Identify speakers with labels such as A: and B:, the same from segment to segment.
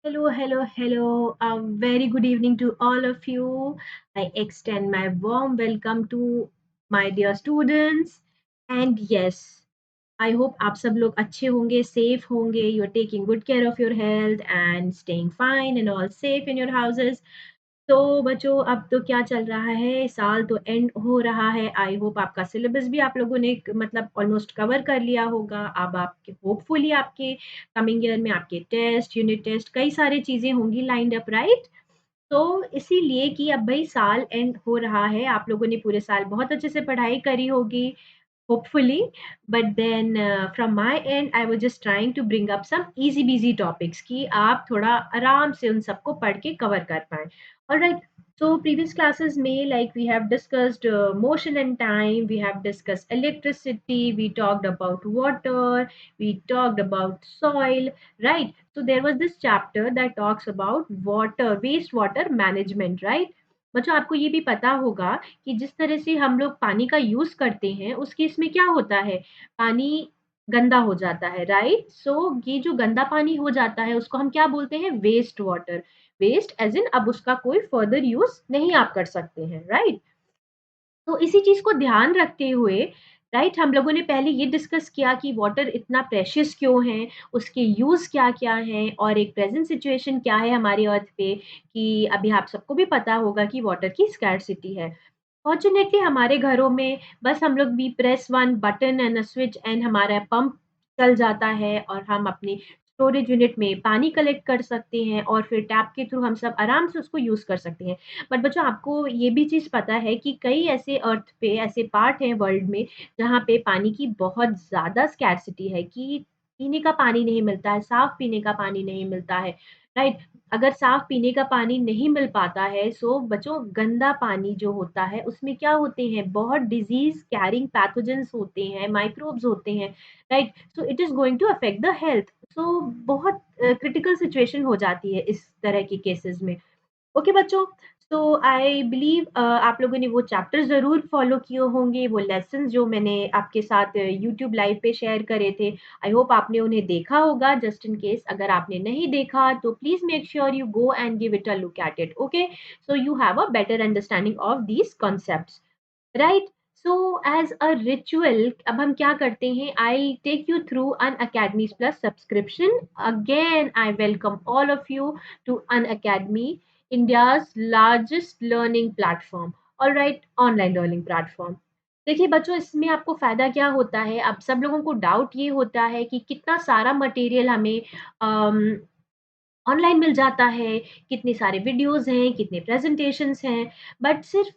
A: Hello, hello, hello. A very good evening to all of you. I extend my warm welcome to my dear students. And yes, I hope आप सब लोग अच्छे होंगे, safe होंगे. You're taking good care of your health and staying fine and all safe in your houses. तो बच्चों अब तो क्या चल रहा है, साल तो एंड हो रहा है। आई होप आपका सिलेबस भी आप लोगों ने मतलब ऑलमोस्ट कवर कर लिया होगा। अब आपके होपफुली आपके कमिंग ईयर में आपके टेस्ट, यूनिट टेस्ट कई सारी चीज़ें होंगी लाइन्ड अप, राइट? तो इसीलिए कि अब भई साल एंड हो रहा है, आप लोगों ने पूरे साल बहुत अच्छे से पढ़ाई करी होगी, hopefully. But then from my end I was just trying to bring up some easy busy topics कि आप थोड़ा आराम से उन सबको पढ़ के कवर कर पाएँ। Alright, so previous classes में like we have discussed motion and time, we have discussed electricity, we talked about water, we talked about soil, right? So there was this chapter that talks about water, wastewater management, right? बच्चों आपको ये भी पता होगा कि जिस तरह से हम लोग पानी का यूज़ करते हैं, उस केस में क्या होता है, पानी गंदा हो जाता है, राइट? सो ये जो गंदा पानी हो जाता है, उसको हम क्या बोलते हैं? Waste water. Waste as in अब उसका कोई फर्दर यूज़ नहीं आप कर सकते हैं, राइट? तो इसी चीज़ को ध्यान रखते हुए, राइट, हम लोगों ने पहले ये डिस्कस किया कि वाटर इतना प्रेशियस क्यों है, उसके यूज़ क्या-क्या हैं और एक प्रेज़ेंट सिचुएशन क्या है हमारी अर्थ पे कि अभी आप सबको भी पता होगा कि वाटर की स्कैर्सिटी है। फॉर्च्यूनेटली हमारे घरों में बस हम लोग भी press one button and a switch and हमारा पंप चल जाता है और हम अपनी स्टोरेज यूनिट में पानी कलेक्ट कर सकते हैं और फिर टैप के थ्रू हम सब आराम से उसको यूज़ कर सकते हैं। बट बच्चों आपको ये भी चीज़ पता है कि कई ऐसे अर्थ पे ऐसे पार्ट हैं वर्ल्ड में जहाँ पे पानी की बहुत ज़्यादा स्कैर्सिटी है कि पीने का पानी नहीं मिलता है, साफ पीने का पानी नहीं मिलता है, राइट? अगर साफ पीने का पानी नहीं मिल पाता है सो बच्चों गंदा पानी जो होता है उसमें क्या होते हैं, बहुत डिजीज़ कैरिंग पैथोजेंस होते हैं, माइक्रोब्स होते हैं, right? So it is going to affect the health. So बहुत क्रिटिकल सिचुएशन हो जाती है इस तरह के केसेस में। ओके बच्चों, सो आई बिलीव आप लोगों ने वो चैप्टर ज़रूर फ़ॉलो किए होंगे, वो लेसन्स जो मैंने आपके साथ यूट्यूब लाइव पे शेयर करे थे। आई होप आपने उन्हें देखा होगा। जस्ट इन केस अगर आपने नहीं देखा तो please make sure you go and give it a look at it, okay? So you have a better understanding of these concepts, right? So as a ritual अब हम क्या करते हैं, I take you through Unacademy's plus subscription. Again I welcome all of you to Unacademy, India's largest learning platform, all right, online learning platform. देखिए बच्चों इसमें आपको फ़ायदा क्या होता है, अब सब लोगों को डाउट ये होता है कि कितना सारा मटेरियल हमें अम, ऑनलाइन मिल जाता है, कितने सारे वीडियोज़ हैं, कितने प्रेज़ेंटेशंस हैं, बट सिर्फ़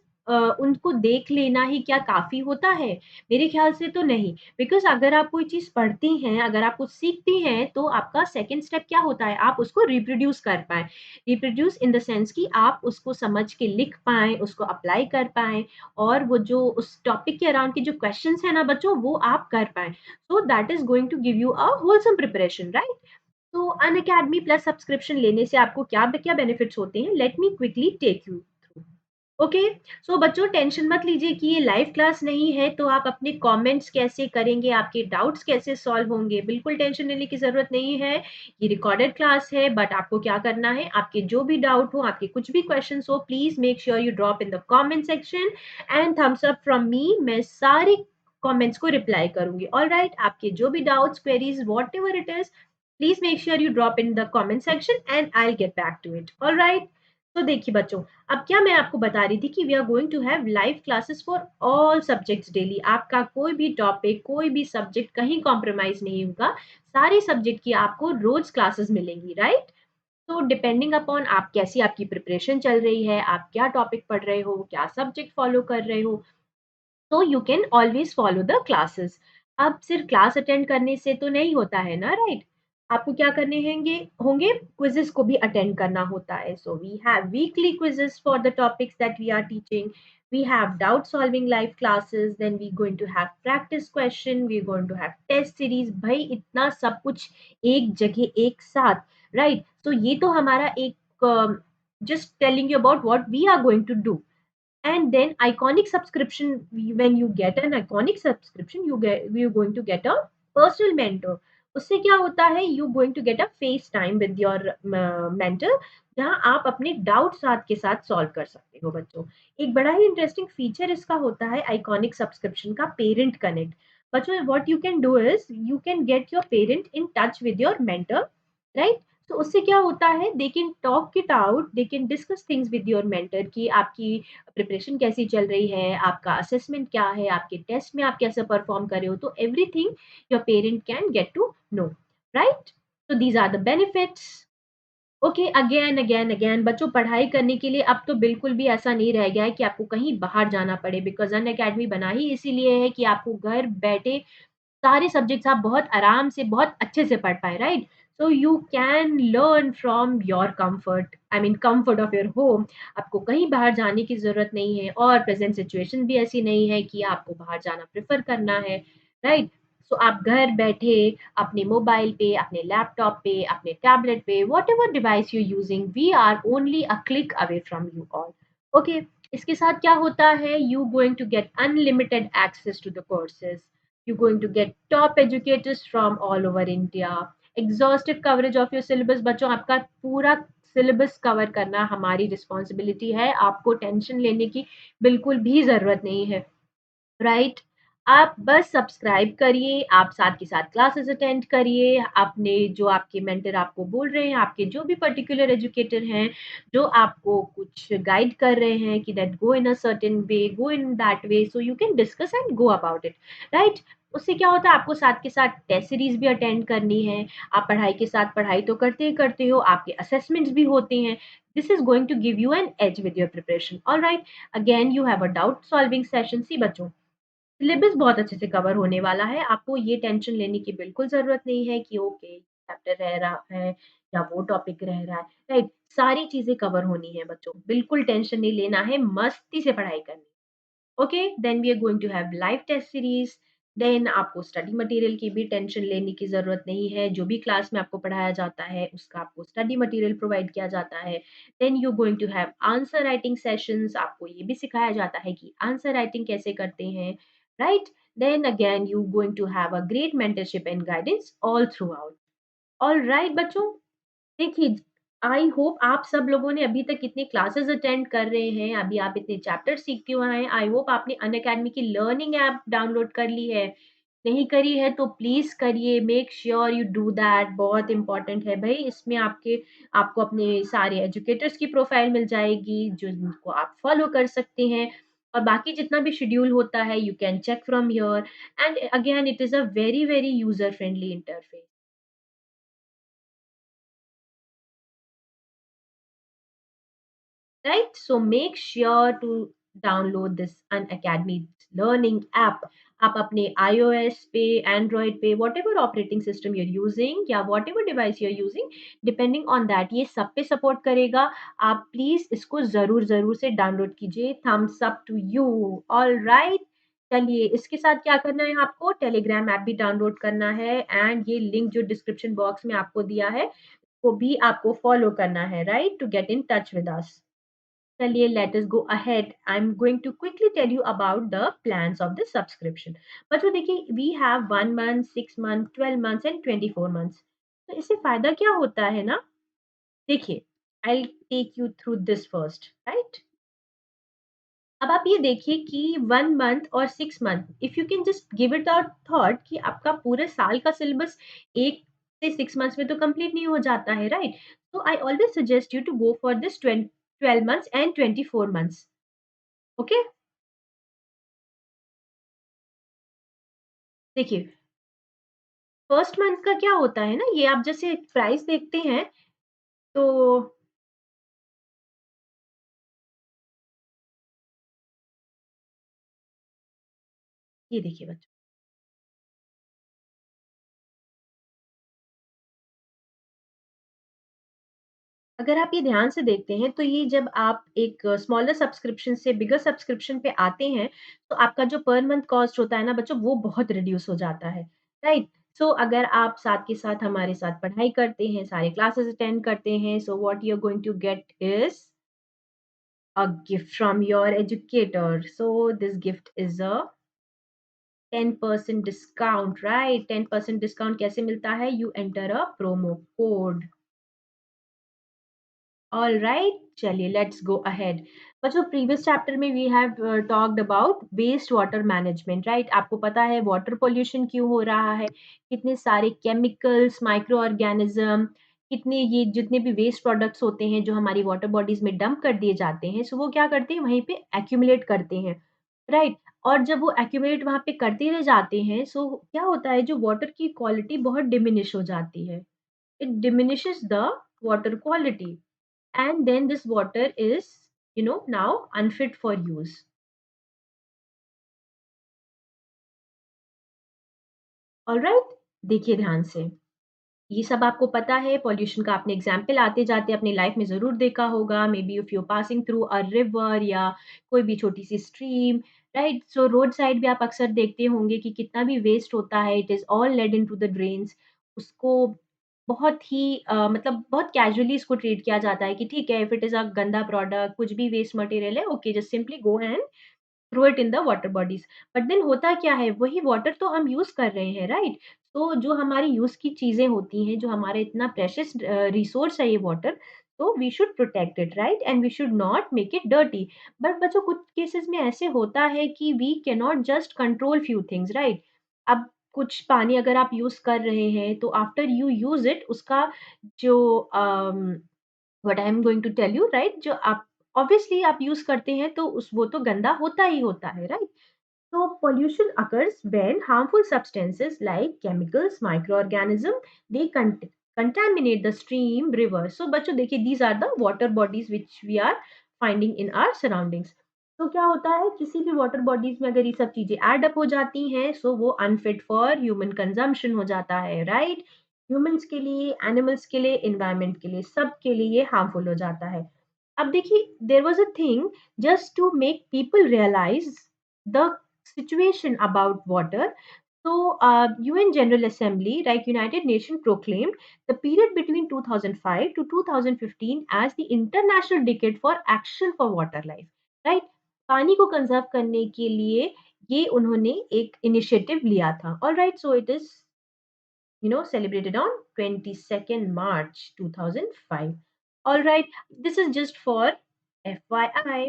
A: उनको देख लेना ही क्या काफ़ी होता है? मेरे ख़्याल से तो नहीं, बिकॉज़ अगर आप कोई चीज़ पढ़ती हैं, अगर आप कुछ सीखती हैं, तो आपका सेकंड स्टेप क्या होता है? आप उसको रिप्रोड्यूस कर पाएँ। रिप्रोड्यूस इन द सेंस कि आप उसको समझ के लिख पाएँ, उसको अप्लाई कर पाएँ और वो जो उस टॉपिक के अराउंड के जो क्वेश्चन्स हैं ना बच्चों, वो आप कर पाएँ। So that is going to give you a wholesome preparation, right? तो अनअकैडमी प्लस सब्सक्रिप्शन लेने से आपको क्या बेनिफिट्स होते हैं, let me quickly take you through. Okay, so बच्चों टेंशन मत लीजिए कि ये लाइव क्लास नहीं है तो आप अपने कमेंट्स कैसे करेंगे, आपके डाउट्स कैसे सॉल्व होंगे, बिल्कुल टेंशन लेने की ज़रूरत नहीं है। ये रिकॉर्डेड क्लास है बट आपको क्या करना है, आपके जो भी डाउट हो, आपके कुछ भी क्वेश्चंस हो, please make sure you drop in the comment section and thumbs up from me. मैं सारे कमेंट्स को रिप्लाई करूँगी। ऑलराइट, आपके जो भी doubts, queries whatever it is, please make sure you drop in the comment section and I will get back to it. Alright, तो देखिए बच्चों, अब क्या मैं आपको बता रही थी कि we are going to have live classes for all subjects daily. आपका कोई भी टॉपिक, कोई भी सब्जेक्ट कहीं कॉम्प्रोमाइज़ नहीं होगा। सारे सब्जेक्ट की आपको रोज़ क्लासेस मिलेंगी, राइट? तो डिपेंडिंग अपॉन आप कैसी आपकी प्रिपरेशन चल रही है, आप क्या टॉपिक पढ़ रहे हो, क्या सब्जेक्ट फॉलो कर रहे हो, तो you can always follow the classes. अब सिर्फ क्लास अटेंड करने से तो नहीं होता है ना, राइट? आपको क्या करने होंगे होंगे क्विज़ेज़ को भी अटेंड करना होता है। So we have weekly quizzes for the topics that we are teaching. We have doubt solving live classes, then we going to have practice question, we going to have test series। भाई इतना सब कुछ एक जगह एक साथ, right? तो ये तो हमारा एक just telling you about what we are going to do। And then iconic subscription, when you get an iconic subscription, you're going to get a personal mentor उससे क्या होता है, you going to get a face time with your mentor, जहाँ आप अपने doubt साथ के साथ सॉल्व कर सकते हो बच्चों। एक बड़ा ही इंटरेस्टिंग फीचर इसका होता है आइकॉनिक सब्सक्रिप्शन का, पेरेंट कनेक्ट। बच्चों what you can do is you can get your parent in touch with your mentor, right? तो उससे क्या होता है, they can talk it out, they can discuss things with your mentor कि आपकी preparation कैसी चल रही है, आपका असेसमेंट क्या है, आपके टेस्ट में आप कैसे परफॉर्म कर रहे हो, तो everything your parent can get to know, right? So these are the benefits. Okay, again again again बच्चों, पढ़ाई करने के लिए अब तो बिल्कुल भी ऐसा नहीं रह गया है कि आपको कहीं बाहर जाना पड़े, बिकॉज़ अन अकेडमी बना ही इसीलिए है कि आपको घर बैठे सारे सब्जेक्ट्स आप बहुत आराम से, बहुत अच्छे से पढ़ पाएँ, right? So you can learn from your comfort, I mean comfort of your home. आपको कहीं बाहर जाने की ज़रूरत नहीं है, और प्रेज़ेंट सिचुएशन भी ऐसी नहीं है कि आपको बाहर जाना प्रेफ़र करना है, राइट? सो आप घर बैठे अपने मोबाइल पे, अपने लैपटॉप पे, अपने टैबलेट पे, whatever device you using, we are only a click away from you all. Okay, इसके साथ क्या होता है, you going to get unlimited access to the courses, you're going to get top educators from all over India, exhaustive coverage of your syllabus। बच्चों आपका पूरा syllabus cover करना हमारी रिस्पॉन्सिबिलिटी है, आपको टेंशन लेने की बिल्कुल भी ज़रूरत नहीं है, राइट? आप बस सब्सक्राइब करिए, आप साथ के साथ क्लासेस अटेंड करिए, आपने जो आपके मेंटर आपको बोल रहे हैं, आपके जो भी पर्टिकुलर एजुकेटर हैं, जो आपको कुछ गाइड कर रहे हैं कि that go in a certain way, go in that way, so you can discuss and go about it, right? उससे क्या होता है, आपको साथ के साथ टेस्ट सीरीज भी अटेंड करनी है, आप पढ़ाई के साथ पढ़ाई तो करते ही करते हो, आपके असेसमेंट्स भी होते हैं। This is going to give you an edge with your preparation, alright? Again you have a doubt solving session. See बच्चों, सिलेबस बहुत अच्छे से कवर होने वाला है। आपको ये टेंशन लेने की बिल्कुल ज़रूरत नहीं है कि ओके चैप्टर रह रहा है या वो टॉपिक रह रहा है, राइट? सारी चीज़ें कवर होनी है बच्चों, बिल्कुल टेंशन नहीं लेना है, मस्ती से पढ़ाई करनी है। Okay, then we are going to have live test series. Then आपको स्टडी मटेरियल की भी टेंशन लेने की ज़रूरत नहीं है, जो भी क्लास में आपको पढ़ाया जाता है उसका आपको स्टडी मटेरियल प्रोवाइड किया जाता है। Then you going to have answer writing sessions, आपको ये भी सिखाया जाता है कि आंसर राइटिंग कैसे करते हैं, right? Then again you going to have a great mentorship and guidance all throughout. All right बच्चों, देखिए, आई होप आप सब लोगों ने अभी तक इतने क्लासेस अटेंड कर रहे हैं, अभी आप इतने चैप्टर सीखते हुए हैं। आई होप आपने अनअकैडमी की लर्निंग ऐप डाउनलोड कर ली है। नहीं करी है तो प्लीज़ करिए, make sure you do that, बहुत इम्पोर्टेंट है भई। इसमें आपको अपने सारे एजुकेटर्स की प्रोफाइल मिल जाएगी, जिनको आप फॉलो कर सकते हैं, और बाकी जितना भी शेड्यूल होता है you can check from here. And again it is a very, very user friendly interface. Right? So make sure to download this Unacademy learning app. आप अपने iOS पे, Android पे, whatever operating system you're using या whatever device you're using, depending on that, ये सब पे support करेगा। आप प्लीज इसको जरूर जरूर से डाउनलोड कीजिए। Thumbs up to you. All right, चलिए इसके साथ क्या करना है, आपको टेलीग्राम ऐप भी डाउनलोड करना है, एंड ये लिंक जो डिस्क्रिप्शन बॉक्स में आपको दिया है वो भी आपको फॉलो करना है, right, to get in touch with us. चलिए, let us go ahead. I'm going to quickly tell you about the plans of the subscription. बच्चों देखिए, we have 1 month, 6 month, 12 months and 24 months. तो इससे फायदा क्या होता है ना, देखिए, I'll take you through this first, right? अब आप ये देखिए कि 1 मंथ और 6 month, if you can just give it a thought कि आपका पूरे साल का सिलेबस 1 से 6 मंथ्स में तो कंप्लीट नहीं हो जाता है, राइट? तो I always suggest you to go for this 12 months and 24 months। Okay, देखिए, फर्स्ट मंथ का क्या होता है ना, ये आप जैसे प्राइस देखते हैं, तो ये देखिए बच्चों, अगर आप ये ध्यान से देखते हैं तो ये जब आप एक स्मॉलर सब्सक्रिप्शन से बिगर सब्सक्रिप्शन पे आते हैं, तो आपका जो पर मंथ कॉस्ट होता है ना बच्चों, वो बहुत रिड्यूस हो जाता है, राइट? सो अगर आप साथ के साथ हमारे साथ पढ़ाई करते हैं, सारे क्लासेस अटेंड करते हैं, so what you are going to get is a gift from your educator. So this gift is a 10% discount, right? 10% discount कैसे मिलता है? You enter a promo code. All right, चलिए लेट्स गो अहेड। बच्चों, previous chapter में we have talked about waste water management, right? आपको पता है water pollution क्यों हो रहा है, कितने सारे केमिकल्स, माइक्रो ऑर्गेनिज्म, कितने ये जितने भी वेस्ट प्रोडक्ट्स होते हैं जो हमारी वाटर बॉडीज में डंप कर दिए जाते हैं, सो वो क्या करते हैं, वहीं पे एक्यूमुलेट करते हैं, राइट? और जब वो एक्यूमुलेट वहां पे करते रह जाते हैं, सो क्या होता है, जो वाटर की क्वालिटी बहुत डिमिनिश हो जाती है। It diminishes the water quality, and then this water is, now unfit for use. All right, देखिए ध्यान से, ये सब आपको पता है, पॉल्यूशन का आपने एग्जाम्पल आते जाते अपनी लाइफ में जरूर देखा होगा, may be if you passing through a river या कोई भी छोटी सी स्ट्रीम, राइट? सो रोड साइड भी आप अक्सर देखते होंगे कि कितना भी वेस्ट होता है, it is all led in to the drains. उसको बहुत ही मतलब बहुत कैजुअली इसको ट्रीट किया जाता है कि ठीक है, इफ इट इज अ गंदा प्रोडक्ट, कुछ भी वेस्ट मटेरियल है, okay, just simply go and throw it in the water bodies. But then होता क्या है, वही वाटर तो हम यूज कर रहे हैं, राइट? तो जो हमारी यूज की चीजें होती हैं, जो हमारे इतना प्रेशियस रिसोर्स है ये वाटर, तो we should protect it, right? And we should not make it dirty. But बच्चों, कुछ केसेस में ऐसे होता है कि we can not just control few things, right? अब कुछ पानी अगर आप यूज कर रहे हैं, तो आफ्टर यू यूज इट, उसका जो what I am going to tell you, right, जो आप ऑब्वियसली आप यूज करते हैं, तो उस वो तो गंदा होता ही होता है, right? So pollution occurs when harmful substances like chemicals, microorganism, they contaminate the stream, river. So बच्चों देखिए, these are the water bodies which we are finding in our surroundings. तो क्या होता है, किसी भी वाटर बॉडीज में अगर ये सब चीजें एड अप हो जाती हैं, सो वो अनफिट फॉर ह्यूमन कंजम्पशन हो जाता है, राइट? ह्यूमंस के लिए, एनिमल्स के लिए, एनवायरमेंट के लिए, सब के लिए ये हार्मफुल हो जाता है। अब देखिए, there was a thing just to make people realise the situation about water. So, UN General Assembly, like United Nations, proclaimed the period between 2005 to 2015 as the International Decade for Action for Water Life. Right? पानी को conserve करने के लिए ये उन्होंने एक initiative लिया था. All right, so it is celebrated on 22nd March 2005. All right, this is just for FYI.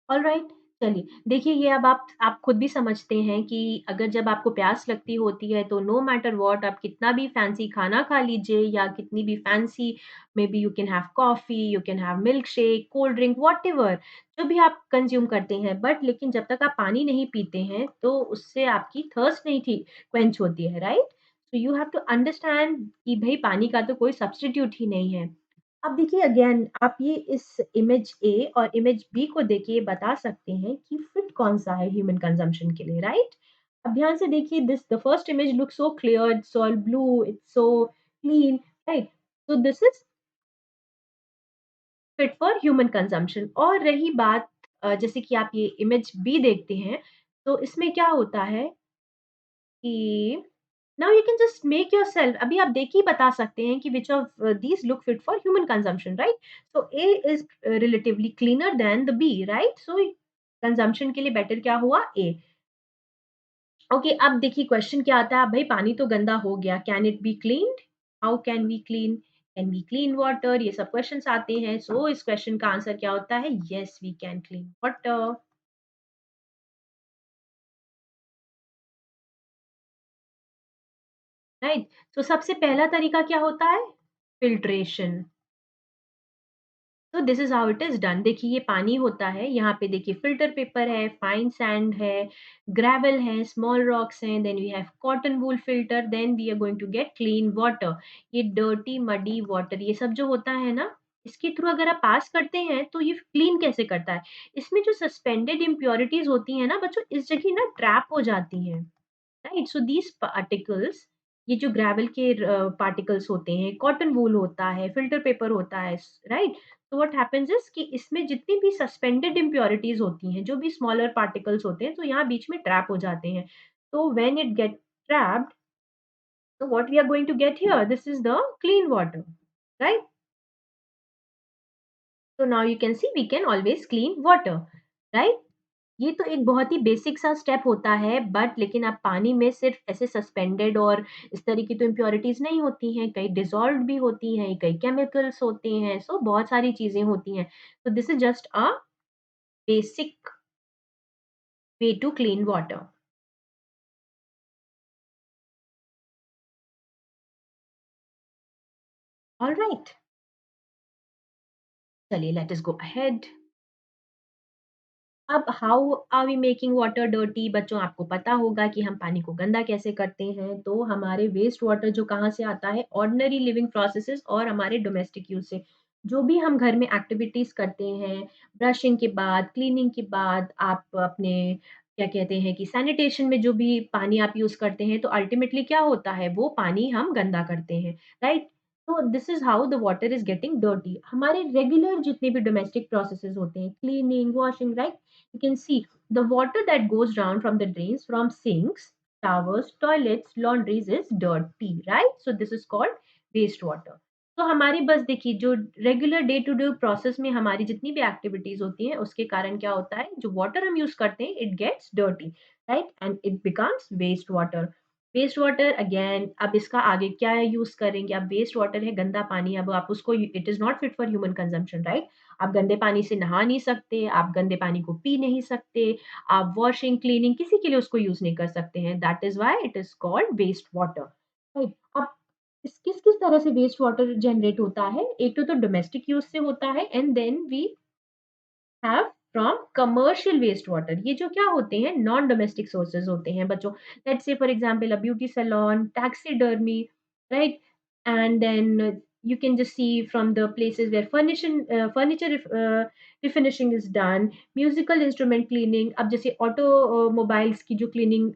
A: Alright, चलिए देखिए, ये अब आप खुद भी समझते हैं कि अगर जब आपको प्यास लगती होती है, तो नो मैटर व्हाट, आप कितना भी फैंसी खाना खा लीजिए या कितनी भी fancy, may be you can have coffee, you can have milk shake, cold drink, whatever, जो भी आप कंज्यूम करते हैं, बट लेकिन जब तक आप पानी नहीं पीते हैं, तो उससे आपकी थर्स्ट नहीं थी क्वेंच होती है, right? So you have to understand कि भाई पानी का तो कोई सब्स्टिट्यूट ही नहीं है। अब देखिए, अगेन आप ये इस इमेज ए और इमेज बी को देख के ये बता सकते हैं कि फिट कौन-सा है ह्यूमन कंजम्पशन के लिए, राइट? अब ध्यान से देखिए, this the first image looks so clear, it's all blue, it's so clean, right? So this is fit for human consumption. और रही बात जैसे कि आप ये इमेज बी देखते हैं, तो इसमें क्या होता है कि now you can just make yourself, अभी आप देख ही बता सकते हैं कि which of these look fit for human consumption, right? So A is relatively cleaner than the B, right? So consumption के लिए बेटर क्या हुआ, ए। ओके, अब देखिए क्वेश्चन क्या आता है, भाई पानी तो गंदा हो गया, can it be cleaned? How can we clean? Can we clean water? ये सब क्वेश्चंस आते हैं। सो इस क्वेश्चन का आंसर क्या होता है, yes we can clean water, right? तो सबसे पहला तरीका क्या होता है, फिल्ट्रेशन। तो this is how it is done. देखिए, ये पानी होता है, यहाँ पे देखिए फिल्टर पेपर है, फाइन सैंड है, ग्रेवल है, स्मॉल रॉक्स हैं, then we have cotton wool filter, then we are going to get clean water. ये डर्टी मडी वाटर, ये सब जो होता है ना, इसके थ्रू अगर आप पास करते हैं, तो ये क्लीन कैसे करता है, इसमें जो सस्पेंडेड इम्प्योरिटीज होती है ना बच्चों, इस जगह ना ट्रैप हो जाती हैं, राइट? सो दीज पार्टिकल्स, ये जो ग्रेवल के पार्टिकल्स होते हैं, कॉटन वूल होता है, फिल्टर पेपर होता है, राइट? तो व्हाट हैपेंस इज कि इसमें जितनी भी सस्पेंडेड इम्प्योरिटीज होती हैं, जो भी स्मॉलर पार्टिकल्स होते हैं, तो यहाँ बीच में ट्रैप हो जाते हैं। तो when it get trapped, so what we are going to get here, this is the clean water, right? So now you can see we can always clean water. Right? ये तो एक बहुत ही बेसिक सा step होता है, but लेकिन आप पानी में सिर्फ़ ऐसे सस्पेंडेड और इस तरह की तो इम्प्योरिटीज़ नहीं होती हैं, कई डिसॉल्व्ड भी होती हैं, कई केमिकल्स होते हैं, सो बहुत सारी चीज़ें होती हैं। So this is just a basic way to clean water. All right. चलिए लेट अस गो अहेड। अब how are we making water dirty? बच्चों आपको पता होगा कि हम पानी को गंदा कैसे करते हैं। तो हमारे वेस्ट वाटर जो कहाँ से आता है? ऑर्डिनरी लिविंग प्रोसेसेस और हमारे डोमेस्टिक यूज़ से। जो भी हम घर में एक्टिविटीज़ करते हैं, ब्रशिंग के बाद, क्लीनिंग के बाद आप अपने क्या कहते हैं कि सैनिटेशन में जो भी पानी आप यूज़ करते हैं, तो अल्टीमेटली क्या होता है? वो पानी हम गंदा करते हैं, राइट? तो this is how the water is getting dirty. हमारे रेगुलर जितने भी डोमेस्टिक प्रोसेसेस होते हैं, cleaning, washing, right? You can see the water that goes down from the drains from sinks, showers, toilets, laundries is dirty, right? So this is called wastewater. तो हमारी बस देखिए जो regular day to day process में हमारी जितनी भी activities होती हैं उसके कारण क्या होता है जो वाटर हम यूज करते हैं it gets dirty right and it becomes waste water. Waste water again अब इसका आगे क्या यूज करेंगे? अब वेस्ट वाटर है गंदा पानी, अब आप उसको it is not fit for human consumption right. आप गंदे पानी से नहा नहीं सकते, आप गंदे पानी को पी नहीं सकते, आप वॉशिंग, क्लीनिंग किसी के लिए उसको यूज़ नहीं कर सकते हैं। That is why it is called waste water, right? अब इस किस-किस तरह से वेस्ट वाटर जनरेट होता है? एक तो डोमेस्टिक यूज़ से होता है and then we have from commercial waste water. ये जो क्या होते हैं नॉन डोमेस्टिक सोर्सेज होते हैं बच्चों। Let's say for example a beauty salon, taxidermy, right? And then you can just see from the places where furniture refinishing is done, musical instrument cleaning। अब जैसे ऑटो मोबाइल्स की जो cleaning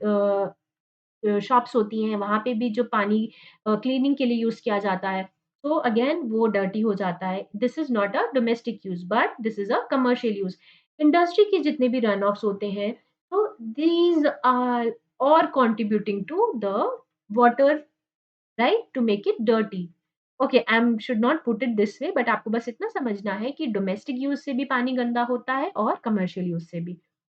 A: shops होती हैं, वहाँ पे भी जो पानी क्लीनिंग के लिए यूज़ किया जाता है, तो अगेन वो डर्टी हो जाता है। This is not a domestic use but this is a commercial use. Industry के जितने भी रन ऑफ्स होते हैं, तो दीज़ आर और contributing to the water right to make it dirty. Okay I am should not put it this way but आपको बस इतना समझना है कि डोमेस्टिक यूज से भी पानी गंदा होता है और कमर्शियल यूज से भी,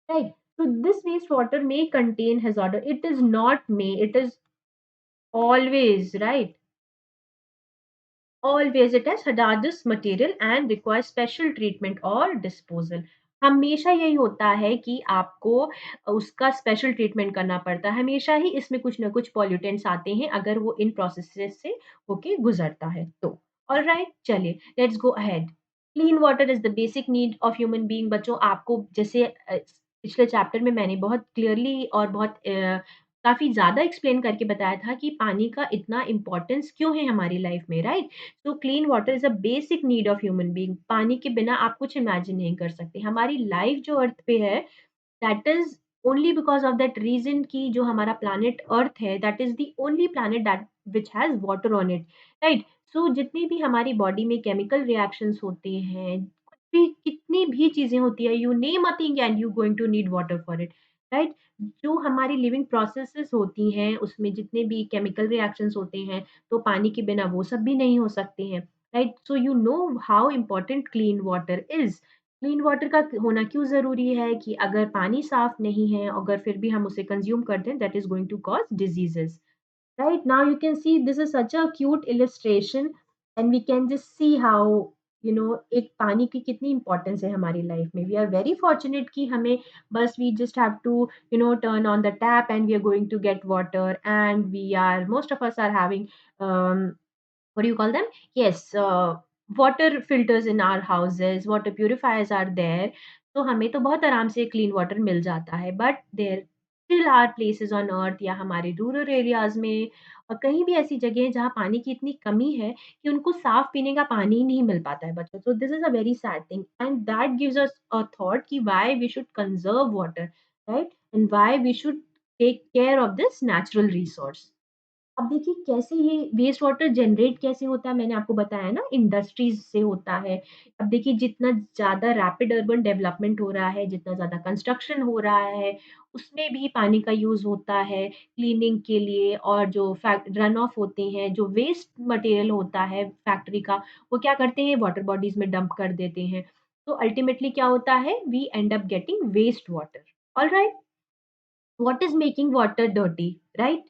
A: right? So this wastewater may contain hazard. It is not may. It is always right. Always it has hazardous material and requires special treatment or disposal। हमेशा यही होता है कि आपको उसका स्पेशल ट्रीटमेंट करना पड़ता है। हमेशा ही इसमें कुछ ना कुछ पॉल्यूटेंट्स आते हैं अगर वो इन प्रोसेसेस से होके गुजरता है तो। ऑलराइट चलिए let's go ahead. Clean water is the basic need of human being. बच्चों आपको जैसे पिछले चैप्टर में मैंने बहुत क्लियरली और बहुत काफ़ी ज़्यादा एक्सप्लेन करके बताया था कि पानी का इतना इम्पोर्टेंस क्यों है हमारी लाइफ में, राइट? तो clean water is a basic need of human being. पानी के बिना आप कुछ इमेजिन नहीं कर सकते। हमारी लाइफ जो अर्थ पे है that is only because of that reason कि जो हमारा प्लैनेट अर्थ है that is the only planet that which has water on it, right? So जितनी भी हमारी बॉडी में केमिकल रिएक्शंस होते हैं, कुछ भी कितनी भी चीज़ें होती है, you name a thing and you going to need water for it, right? जो हमारी लिविंग प्रोसेसेस होती हैं, उसमें जितने भी केमिकल रिएक्शंस होते हैं, तो पानी के बिना वो सब भी नहीं हो सकते हैं, right? So you know how important clean water is. Clean water का होना क्यों ज़रूरी है कि अगर पानी साफ नहीं है, अगर फिर भी हम उसे कंज़्यूम करते हैं, that is going to cause diseases. Right now you can see this is such a cute illustration and we can just see how एक पानी की कितनी इम्पोर्टेंस है हमारी लाइफ में। वी आर वेरी फॉर्चुनेट कि हमें बस we just have to turn on the tap and we are going to get water and we are most of us are having what do you call them? Yes, water filters in our houses, water purifiers are there. तो हमें तो बहुत आराम से clean water मिल जाता है but there still are places on earth या हमारे रूरल एरियाज में और कहीं भी ऐसी जगह है जहाँ पानी की इतनी कमी है कि उनको साफ पीने का पानी ही नहीं मिल पाता है बच्चों। So this is a very sad thing and that gives us a thought कि why we should conserve water, right? And why we should take care of this natural resource. अब देखिए कैसे ये वेस्ट वाटर जनरेट कैसे होता है, मैंने आपको बताया ना इंडस्ट्रीज से होता है। अब देखिए जितना ज़्यादा रैपिड अर्बन डेवलपमेंट हो रहा है, जितना ज़्यादा कंस्ट्रक्शन हो रहा है, उसमें भी पानी का यूज़ होता है क्लीनिंग के लिए और जो फैक्ट रन ऑफ होते हैं, जो वेस्ट मटेरियल होता है फैक्ट्री का, वो क्या करते हैं वाटर बॉडीज़ में डंप कर देते हैं। तो अल्टीमेटली क्या होता है, we end up getting waste water. Alright, what is making water dirty, right?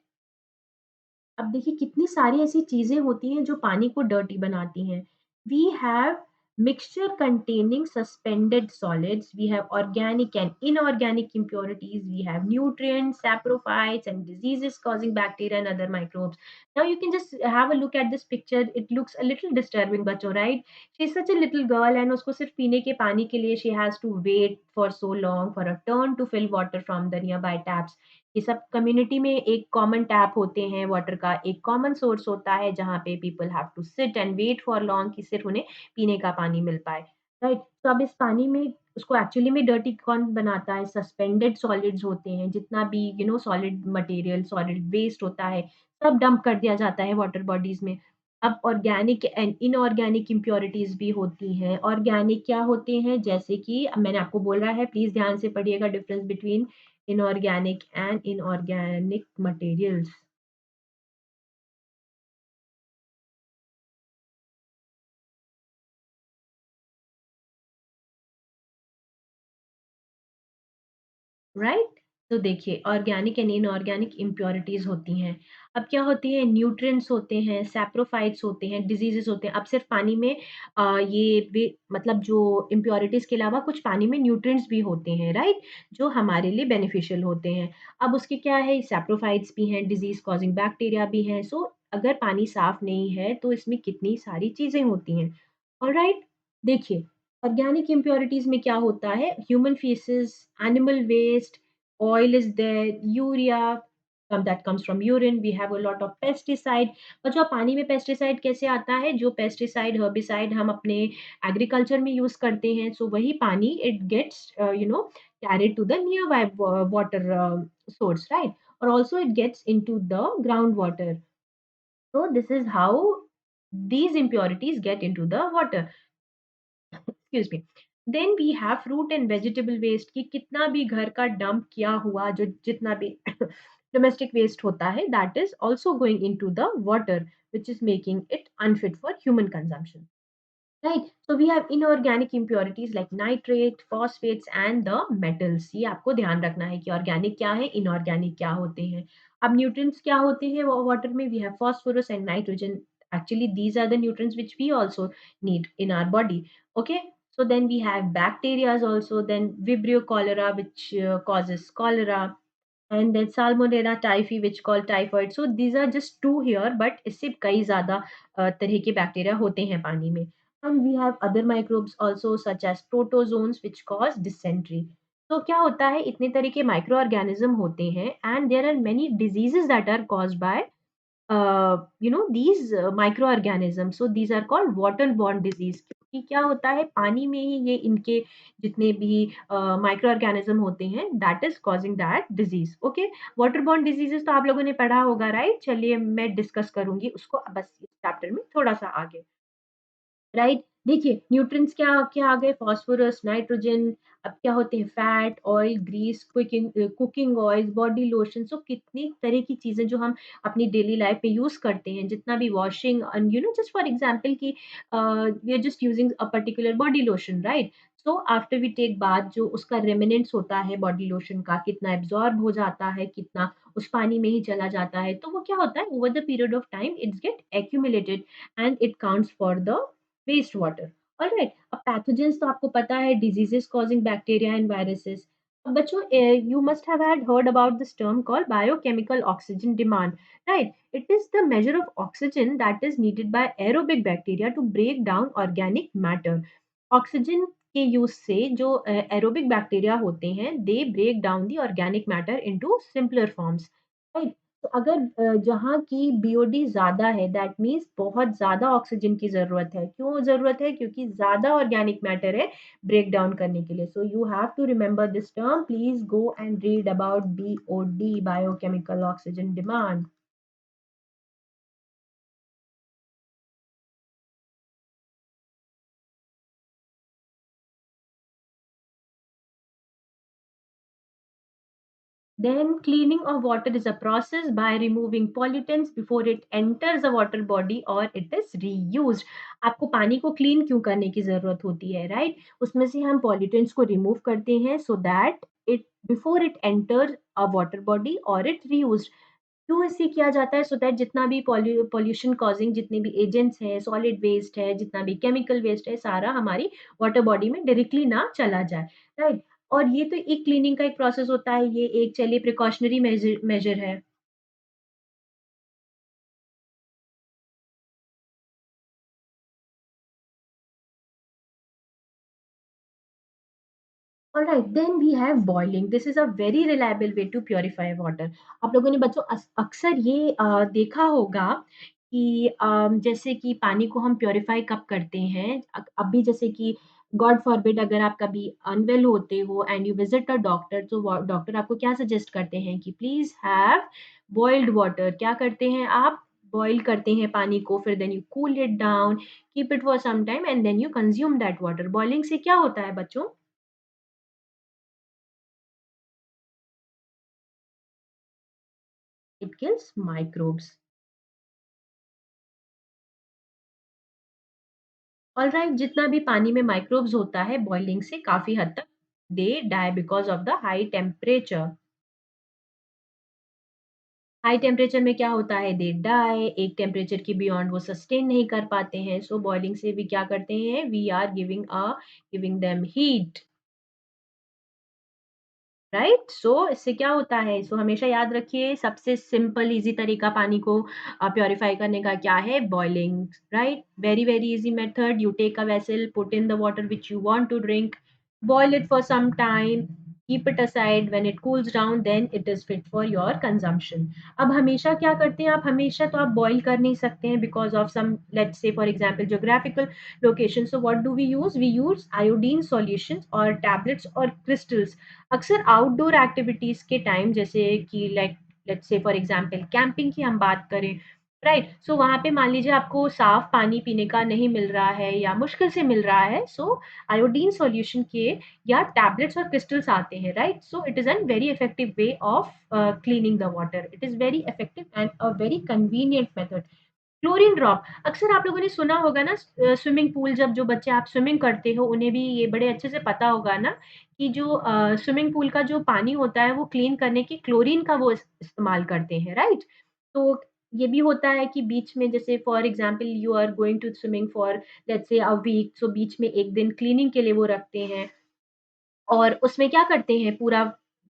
A: अब देखिए कितनी सारी ऐसी चीज़ें होती हैं जो पानी को डर्टी बनाती हैं। We have mixture containing suspended solids, we have organic and inorganic impurities, we have nutrients, saprophytes and diseases causing bacteria and other microbes. Now you can just have a look at this picture. It looks a little disturbing, बच्चों, right? She is such a little girl and उसको सिर्फ पीने के पानी के लिए she has to wait for so long for a turn to fill water from the nearby taps. ये सब कम्युनिटी में एक कॉमन टैप होते हैं वाटर का, एक कॉमन सोर्स होता है जहाँ पे people have to sit and wait for long कि सिर्फ उन्हें पीने का पानी मिल पाए, राइट? तो अब इस पानी में उसको एक्चुअली में डर्टी कौन बनाता है? सस्पेंडेड सॉलिड्स होते हैं, जितना भी सॉलिड मटेरियल, सॉलिड वेस्ट होता है, सब डंप कर दिया जाता है वाटर बॉडीज में। अब ऑर्गेनिक एंड इनऑर्गेनिक इम्प्योरिटीज भी होती हैं। ऑर्गेनिक क्या होते हैं? जैसे कि अब मैंने आपको बोला है, प्लीज ध्यान से पढ़िएगा, difference between inorganic and inorganic materials. Right? तो देखिए ऑर्गेनिक एंड इनऑर्गेनिक इम्प्योरिटीज होती हैं। अब क्या होती है? न्यूट्रिएंट्स होते हैं, सैप्रोफाइट्स होते हैं, डिजीजेस होते हैं। अब सिर्फ पानी में मतलब जो इम्प्योरिटीज के अलावा कुछ पानी में न्यूट्रिएंट्स भी होते हैं, राइट? जो हमारे लिए बेनिफिशियल होते हैं। अब उसके क्या है, सैप्रोफाइट्स भी हैं, डिजीज कॉजिंग बैक्टीरिया भी हैं। सो अगर पानी साफ नहीं है तो इसमें कितनी सारी चीजें होती हैं। ऑलराइट, देखिए ऑर्गेनिक इम्प्योरिटीज में क्या होता है? Human faeces, animal waste, oil is there, urea that comes from urine, we have a lot of pesticide। और जो पानी में पेस्टिसाइड कैसे आता है? जो पेस्टिसाइड, हर्बिसाइड हम अपने एग्रीकल्चर में यूज करते हैं, सो वही पानी it gets carried to the nearby water source, right? Or also it gets into the groundwater. So this is how these impurities get into the water, excuse me. Then we have fruit and vegetable waste, कि कितना भी घर का dump किया हुआ जो जितना भी डोमेस्टिक वेस्ट होता है, that is also going in to the water, which is making it unfit for human consumption, right? So we have inorganic impurities like nitrate, phosphates and the metals. ये आपको ध्यान रखना है कि ऑर्गेनिक क्या है, इनऑर्गेनिक क्या होते हैं। अब न्यूट्रिएंट्स क्या होते हैं वाटर में? We have phosphorus and nitrogen. Actually these are the nutrients which we also need in our body, okay? So then we have bacteria also, then vibrio cholera which causes cholera, and then salmonella typhi which called typhoid. So these are just two here, but इससे कई ज़्यादा तरह के bacteria होते हैं पानी में। And we have other microbes also such as protozoans which cause dysentery. तो क्या होता है? इतने तरह के माइक्रो ऑर्गेनिज्म होते हैं and there are many diseases that are caused by these microorganisms. So these are called waterborne disease, क्योंकि क्या होता है, पानी में ही ये इनके जितने भी माइक्रो ऑर्गेनिज्म होते हैं, that is causing that disease, okay? Waterborne diseases तो आप लोगों ने पढ़ा होगा, राइट? चलिए मैं डिस्कस करूंगी उसको बस इस चैप्टर में थोड़ा सा आगे, राइट? देखिए न्यूट्रिएंट्स क्या क्या आ गए? Phosphorus, nitrogen. अब क्या होते हैं? Fat, oil, grease, cooking oil, body lotion. So कितनी तरह की चीजें जो हम अपनी डेली लाइफ में यूज करते हैं, जितना भी washing, and just for example कि we are just using a particular body lotion, right? So after we take bath, जो उसका रेमिनेंट्स होता है बॉडी लोशन का, कितना एब्जॉर्ब हो जाता है, कितना उस पानी में ही चला जाता है, तो वो क्या होता है, over the period of time it's get accumulated and it counts for the waste water. Alright, अब पैथोजेंस तो आपको पता है, diseases causing bacteria and viruses. अब बच्चों, you must have had heard about this term called biochemical oxygen demand, right? It is the measure of oxygen that is needed by aerobic bacteria to break down organic matter. Oxygen के use से जो aerobic bacteria होते हैं, they break down the organic matter into simpler forms, right? तो अगर जहाँ की BOD ज़्यादा है, दैट मीन्स बहुत ज़्यादा ऑक्सीजन की ज़रूरत है। क्यों ज़रूरत है? क्योंकि ज़्यादा ऑर्गेनिक मैटर है ब्रेक डाउन करने के लिए। So you have to remember this term, please go and read about BOD, biochemical oxygen demand. Then cleaning of water is a process by removing pollutants before it enters the water body or it is reused. आपको पानी को clean क्यों करने की ज़रूरत होती है, right? उसमें से हम pollutants को रिमूव करते हैं so that it before it enters a water body or it reused. क्यों इसे किया जाता है? सो दैट जितना भी पॉल्यूशन कॉजिंग जितने भी एजेंट्स हैं, सॉलिड वेस्ट है, जितना भी केमिकल वेस्ट है, सारा हमारी वाटर बॉडी में डायरेक्टली ना चला जाए, राइट? और ये तो एक क्लीनिंग का एक प्रोसेस होता है, ये एक चलिए प्रिकॉशनरी मेजर मेजर है। Alright, then we have boiling. This is a very reliable way to purify water. आप लोगों ने बच्चों अक्सर ये देखा होगा कि जैसे कि पानी को हम प्यूरिफाई कब करते हैं, अभी जैसे कि गॉड फॉरबिड अगर आप कभी अनवेल होते हो and you visit a doctor, तो डॉक्टर आपको क्या सजेस्ट करते हैं कि प्लीज़ हैव बॉइल्ड वाटर। क्या करते हैं आप? बॉयल करते हैं पानी को, फिर then you cool it down, keep it for some time and then you consume that water. Boiling से क्या होता है बच्चों? It kills microbes. ऑलराइट, जितना भी पानी में माइक्रोब्स होता है बॉइलिंग से काफी हद तक they die because of the high temperature. High temperature में क्या होता है? दे डाई, एक टेम्परेचर की बियॉन्ड वो सस्टेन नहीं कर पाते हैं, सो बॉइलिंग से भी क्या करते हैं? We are giving them heat, right? So इससे क्या होता है? सो हमेशा याद रखिए, सबसे सिंपल इजी तरीका पानी को प्योरीफाई करने का क्या है? Boiling, right? Very very easy method. You take a vessel, put in the water which you want to drink, boil it for some time, keep it aside, when it cools down then it is fit for your consumption. अब हमेशा क्या करते हैं आप? हमेशा तो आप boil कर नहीं सकते हैं because of some, let's say for example geographical location. So what do we use? We use iodine solutions और टैबलेट्स और क्रिस्टल्स। अक्सर आउटडोर एक्टिविटीज के टाइम, जैसे कि like let's say for example camping की हम बात करें, राइट? सो वहां पे मान लीजिए आपको साफ पानी पीने का नहीं मिल रहा है या मुश्किल से मिल रहा है, सो आयोडीन सॉल्यूशन के या टैबलेट्स और क्रिस्टल्स आते हैं, right? So it is an very effective way of cleaning the water. It is very effective and a very convenient method. Chlorine drop, अक्सर आप लोगों ने सुना होगा ना, स्विमिंग पूल जब जो बच्चे आप स्विमिंग करते हो उन्हें भी ये बड़े अच्छे से पता होगा ना कि जो स्विमिंग पूल का जो पानी होता है वो क्लीन करने की क्लोरीन का वो इस्तेमाल करते हैं, राइट? तो ये भी होता है कि बीच में जैसे for example you are going to swimming for let's say a week, सो बीच में एक दिन क्लीनिंग के लिए वो रखते हैं और उसमें क्या करते हैं, पूरा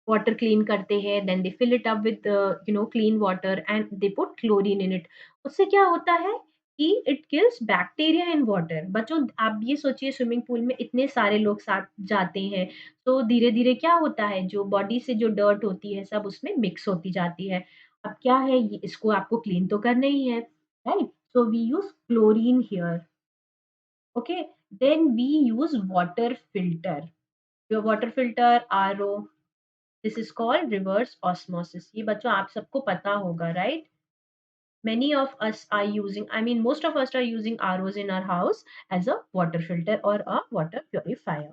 A: वाटर क्लीन करते हैं, then they fill it up with clean water and they put chlorine in it. उससे क्या होता है कि it kills bacteria in water. बच्चों आप ये सोचिए, स्विमिंग पूल में इतने सारे लोग साथ जाते हैं, तो धीरे धीरे क्या होता है, जो बॉडी से जो डर्ट होती है सब उसमें मिक्स होती जाती है। अब क्या है, इसको आपको क्लीन तो करना ही है, right? So we use chlorine here. Okay, then we use water filter. your water filter, RO, this is called reverse osmosis। ये बच्चों आप सबको पता होगा, right? Many of us are using, I mean most of us are using ROs in our house as a water filter or a water purifier.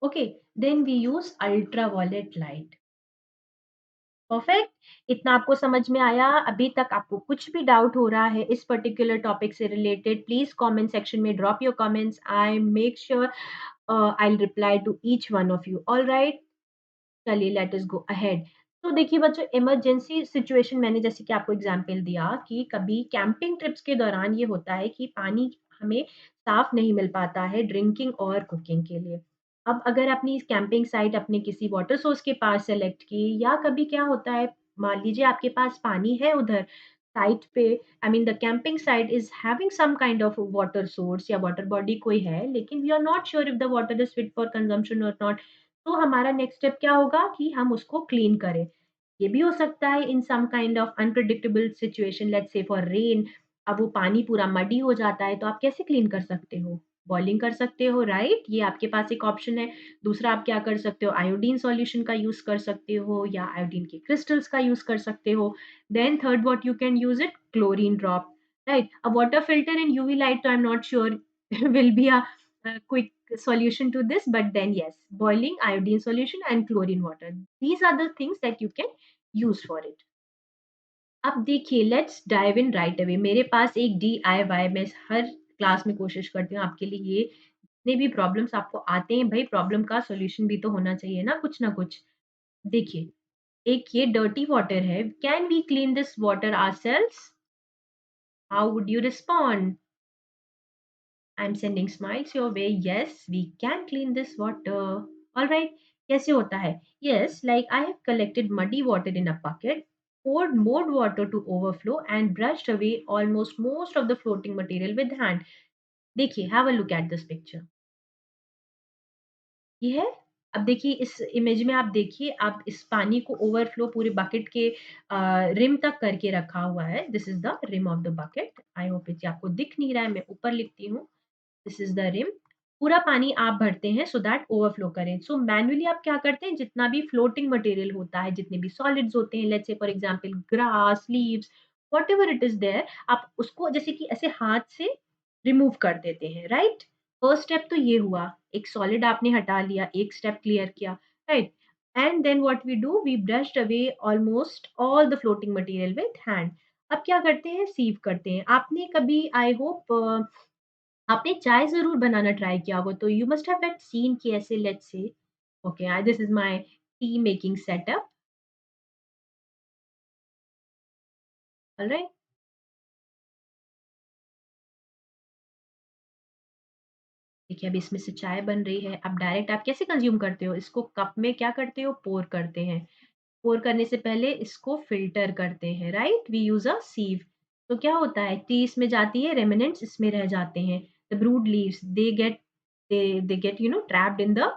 A: Okay, then we use ultraviolet light। Perfect, इतना आपको समझ में आया? अभी तक आपको कुछ भी डाउट हो रहा है इस पर्टिकुलर टॉपिक से रिलेटेड, प्लीज कमेंट सेक्शन में drop your comments. I make sure I will reply to each one of you. All right, चलिए लेट अस गो अहेड। तो देखिए बच्चों, इमरजेंसी सिचुएशन मैंने जैसे कि आपको एग्जांपल दिया कि कभी कैंपिंग ट्रिप्स के दौरान ये होता है कि पानी हमें साफ नहीं मिल पाता है ड्रिंकिंग और कुकिंग के लिए। अब अगर अपनी कैंपिंग साइट अपने किसी वाटर सोर्स के पास सेलेक्ट की, या कभी क्या होता है, मान लीजिए आपके पास पानी है उधर साइट पे, I mean the camping site is having some kind of water source या वाटर बॉडी कोई है, लेकिन we are not sure if the water is fit for consumption और नॉट। तो हमारा नेक्स्ट स्टेप क्या होगा कि हम उसको क्लीन करें। ये भी हो सकता है in some kind of unpredictable situation, let's say for rain, अब वो पानी पूरा मडी हो जाता है, तो आप कैसे क्लीन कर सकते हो? बॉइलिंग कर सकते हो, राइट? ये आपके पास एक ऑप्शन है। दूसरा आप क्या कर सकते हो? आयोडीन सॉल्यूशन का यूज कर सकते हो या आयोडीन के क्रिस्टल्स का यूज कर सकते हो। Then third what you can use it, chlorine drop, right? A water filter in UV light, so I'm not sure will be a quick solution to this, but then yes, boiling iodine solution and chlorine water. These are the things that you can use for it. अब देखिए let's dive in right away. मेरे पास एक DIY, मैं हर class में कोशिश करती हूँ आपके लिए ये जितने भी प्रॉब्लम्स आपको आते हैं भाई प्रॉब्लम का सॉल्यूशन भी तो होना चाहिए ना कुछ ना कुछ। देखिए एक ये डर्टी वाटर है, can we clean this water ourselves? How would you respond? I'm sending smiles your way. Yes, we can clean this water. All right. कैसे होता है? Yes, like I have collected muddy water in a bucket, poured more water to overflow, and brushed away almost most of the floating material with hand. देखिए, have a look at this picture. ये है। अब देखिए इस image में आप देखिए आप इस पानी को ओवरफ्लो पूरे बकेट के रिम तक करके रखा हुआ है। This is the rim of the bucket. I hope ये आपको दिख नहीं रहा है, मैं ऊपर लिखती हूँ। This is the rim. पूरा पानी आप भरते हैं सो दैट ओवरफ्लो करें। सो मैन्युअली आप क्या करते हैं जितना भी फ्लोटिंग मटेरियल होता है, जितने भी सॉलिड्स होते हैं, let's say for example grass, leaves, whatever it is there, आप उसको जैसे कि ऐसे हाथ से रिमूव कर देते हैं, राइट? फर्स्ट स्टेप तो ये हुआ, एक सॉलिड आपने हटा लिया, एक स्टेप क्लियर किया, right? And then what we do, we brushed away almost all the floating material with hand. अब क्या करते हैं, सीव करते हैं। आपने कभी आई होप आपने चाय ज़रूर बनाना ट्राई किया होगा, तो you must have that seen कि ऐसे let's say okay this is my tea making setup, alright? देखिए, अब इसमें से चाय बन रही है, अब डायरेक्ट आप कैसे कंज़्यूम करते हो? इसको कप में क्या करते हो, पोर करते हैं। पोर करने से पहले इसको फ़िल्टर करते हैं, right? We use a sieve. तो क्या होता है, टी इसमें जाती है, रेमिनेंट्स इसमें रह जाते हैं। The brewed leaves they get trapped in the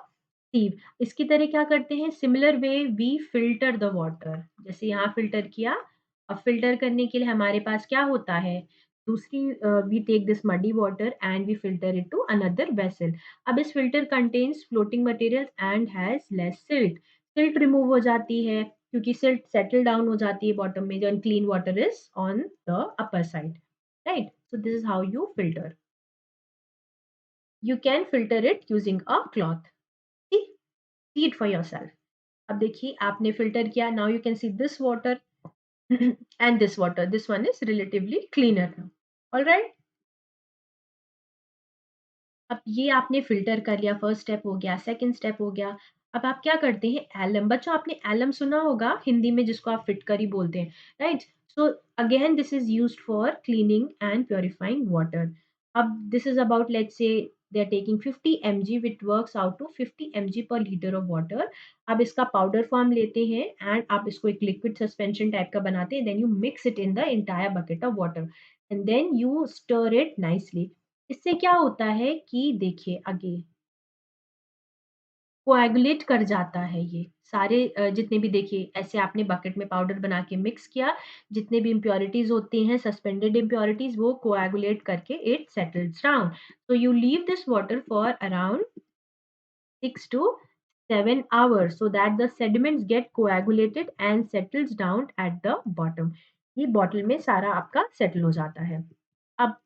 A: sieve. इसकी तरह क्या करते हैं, similar way we filter the water. जैसे यहाँ फ़िल्टर किया, अब फ़िल्टर करने के लिए हमारे पास क्या होता है, दूसरी we take this muddy water and we filter it to another vessel. अब इस filter contains floating material and has less silt. Silt remove हो जाती है क्योंकि सिल्ट सेटल डाउन हो जाती है बॉटम में, जो clean water is on the upper side, right? So this is how you filter. You can filter it using a cloth. See it for your self. अब देखिए आपने फिल्टर किया, now you can see this water and this water, this one is relatively cleaner now, all right? अब ये आपने filter कर लिया, first step हो गया, सेकंड स्टेप हो गया। अब आप क्या करते हैं, एलम। बच्चों आपने एलम सुना होगा हिंदी में जिसको आप फिटकरी बोलते हैं, right? So again this is used for cleaning and purifying water. अब this is about let's say they are taking 50 mg which works out to 50 mg पर लीटर ऑफ वाटर। अब इसका पाउडर फॉर्म लेते हैं एंड आप इसको एक liquid suspension type का बनाते हैं, then you mix it in the entire bucket of water and then you stir it nicely. इससे क्या होता है कि देखिए आगे कोएगुलेट कर जाता है ये सारे जितने भी देखिए ऐसे आपने बकेट में पाउडर बना के मिक्स किया, जितने भी इम्प्योरिटीज़ होती हैं, सस्पेंडेड इम्प्योरिटीज़, वो कोएगुलेट करके it settles down. So you leave this water for around 6 to 7 hours so that the sediments get coagulated and settles down at the bottom। ये बॉटल में सारा आपका सेटल हो जाता है। अब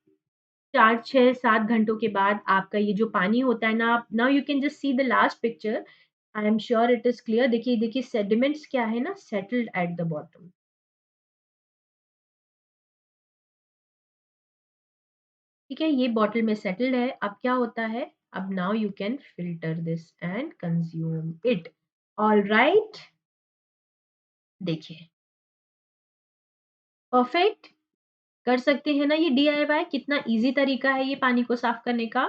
A: 4, 6, 7 घंटों के बाद आपका ये जो पानी होता है ना, आप now you can just see the last picture. I am sure it is clear. देखिए सेडिमेंट्स क्या है ना, सेटल्ड एट द बॉटम। ठीक है, ये बॉटल में सेटल्ड है। अब क्या होता है, अब now you can filter this and consume it. Alright, देखिए परफेक्ट। कर सकते हैं ना ये DIY, कितना ईज़ी तरीका है ये पानी को साफ करने का।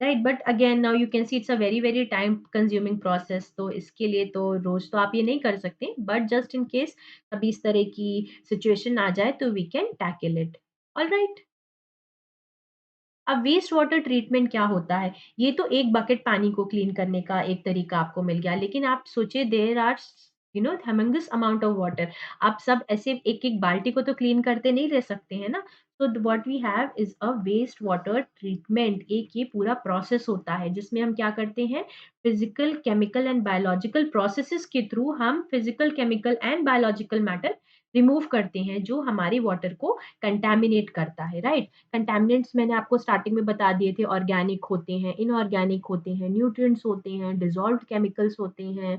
A: Right, but again now you can see it's a very very time consuming process, तो इसके लिए तो रोज तो आप ये नहीं कर सकते, बट जस्ट इन केस कभी इस तरह की सिचुएशन आ जाए तो we can tackle it. All right. अब वेस्ट वाटर ट्रीटमेंट क्या होता है? ये तो एक बकेट पानी को क्लीन करने का एक तरीका आपको मिल गया, लेकिन आप सोचिए there are humongous amount of water. आप सब ऐसे एक-एक बाल्टी को तो क्लीन करते नहीं रह सकते हैं ना। तो what we have is a waste water treatment. एक ये पूरा प्रोसेस होता है जिसमें हम क्या करते हैं, physical, chemical and biological processes के थ्रू हम physical, chemical and biological matter remove करते हैं जो हमारी वाटर को कंटैमिनेट करता है, राइट? कंटैमिनेंट्स मैंने आपको स्टार्टिंग में बता दिए थे, ऑर्गेनिक होते हैं, इनऑर्गेनिक होते हैं, न्यूट्रिएंट्स होते हैं, डिसॉल्व्ड केमिकल्स होते हैं,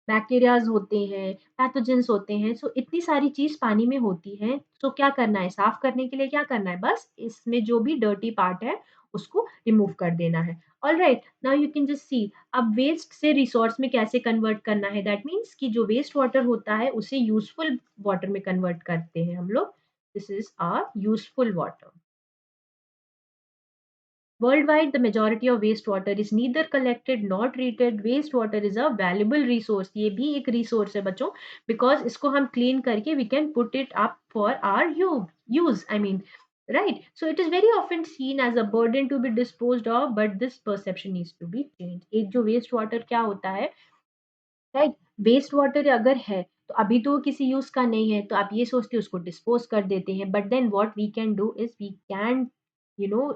A: बैक्टीरियाज होते हैं, पैथोजेंस होते हैं। सो इतनी सारी चीज़ पानी में होती हैं। सो क्या करना है, साफ करने के लिए क्या करना है, बस इसमें जो भी डर्टी पार्ट है उसको रिमूव कर देना है। Alright, now you can just see अब वेस्ट से रिसोर्स में कैसे कन्वर्ट करना है। दैट मीन्स कि जो वेस्ट वाटर होता है उसे यूजफुल वाटर में कन्वर्ट करते हैं हम लोग। This is our useful water. Worldwide, the majority of wastewater is neither collected nor treated. Wastewater is a valuable resource. ये भी एक resource है बच्चों, because इसको हम clean करके we can put it up for our use. I mean, right? So it is very often seen as a burden to be disposed of, but this perception needs to be changed. एक जो waste water क्या होता है, right? Waste water अगर है तो अभी तो किसी यूज का नहीं है, तो आप ये सोचते हो उसको डिस्पोज कर देते हैं, but then what we can do is we can you know